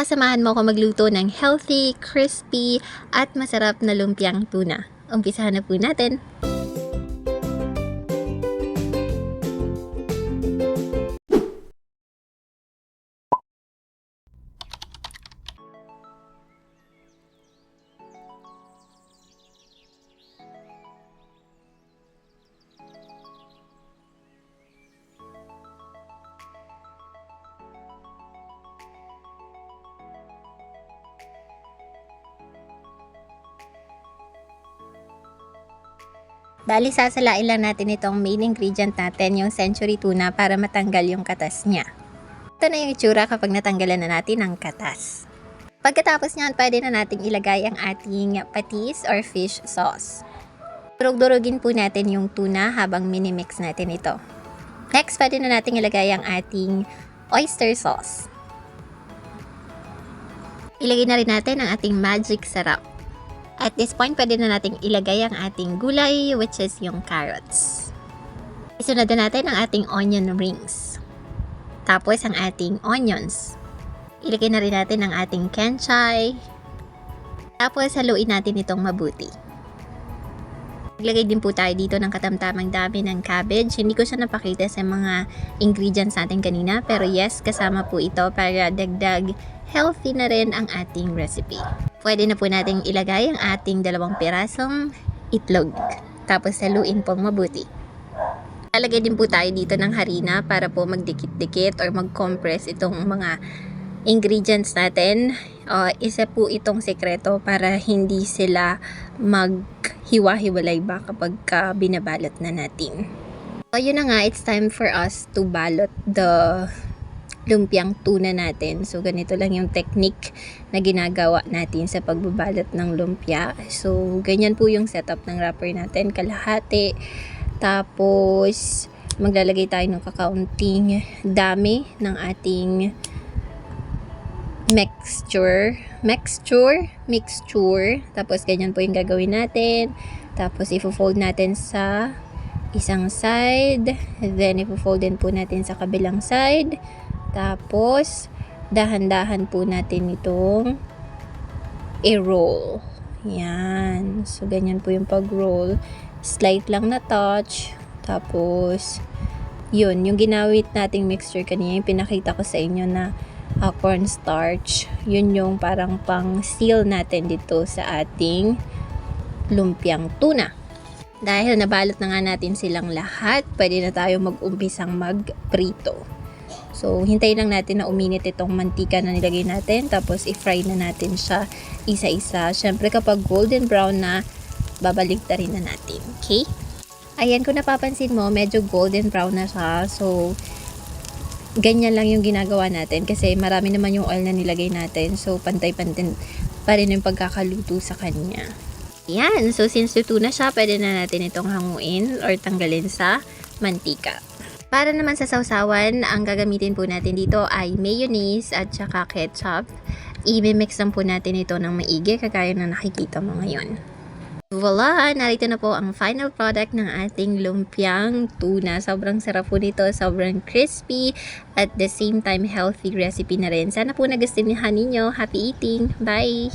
Tara, samahan mo ako magluto ng healthy, crispy, at masarap na lumpiang tuna. Umpisahan na po natin. Bali, sasalain lang natin itong main ingredient natin, yung century tuna, para matanggal yung katas niya. Ito na yung itsura kapag natanggalan na natin ang katas. Pagkatapos niyan, pwede na natin ilagay ang ating patis or fish sauce. Durug-durugin po natin yung tuna habang minimix natin ito. Next, pwede na natin ilagay ang ating oyster sauce. Ilagay na rin natin ang ating magic sarap. At this point, pwede na nating ilagay ang ating gulay, which is yung carrots. Isunod na natin ang ating onion rings. Tapos ang ating onions. Ilagay na rin natin ang ating kenchay. Tapos haluin natin itong mabuti. Iglagay din po tayo dito ng katamtamang dami ng cabbage. Hindi ko siya napakita sa mga ingredients natin kanina, pero yes, kasama po ito para dagdag healthy na rin ang ating recipe. Pwede na po nating ilagay ang ating 2 pirasong itlog. Tapos haluin pong mabuti. Lalagay din po tayo dito ng harina para po magdikit-dikit or mag-compress itong mga ingredients natin. Isa po itong sekreto para hindi sila maghiwa-hiwalay ba kapag binabalot na natin. So yun na nga, it's time for us to balot the lumpiang tuna natin. So ganito lang yung technique na ginagawa natin sa pagbabalot ng lumpia. So ganyan po yung setup ng wrapper natin, kalahati. Tapos maglalagay tayo ng kakaunting dami ng ating mixture. Tapos ganyan po yung gagawin natin. Tapos ifo-fold natin sa isang side, then ifo-fold din po natin sa kabilang side. Tapos, dahan-dahan po natin itong i-roll. Yan. So, ganyan po yung pag-roll. Slight lang na touch. Tapos, yun. Yung ginawit nating mixture kanina, yung pinakita ko sa inyo na cornstarch. Yun yung parang pang-seal natin dito sa ating lumpiang tuna. Dahil nabalot na nga natin silang lahat, pwede na tayo mag-umpisang mag-prito. So, hintayin lang natin na uminit itong mantika na nilagay natin. Tapos, i-fry na natin siya isa-isa. Siyempre, kapag golden brown na, babaligtarin na natin. Okay? Ayan, kung napapansin mo, medyo golden brown na siya. So, ganyan lang yung ginagawa natin. Kasi marami naman yung oil na nilagay natin. So, pantay-pantay pa rin yung pagkakaluto sa kanya. Ayan. So, since luto na siya, pwede na natin itong hanguin or tanggalin sa mantika. Para naman sa sausawan, ang gagamitin po natin dito ay mayonnaise at saka ketchup. I-mix lang po natin ito ng maigi, kagaya na nakikita mo ngayon. Voila! Narito na po ang final product ng ating lumpiang tuna. Sobrang sarap po nito, sobrang crispy, at the same time healthy recipe na rin. Sana po nagustuhan ninyo. Happy eating! Bye!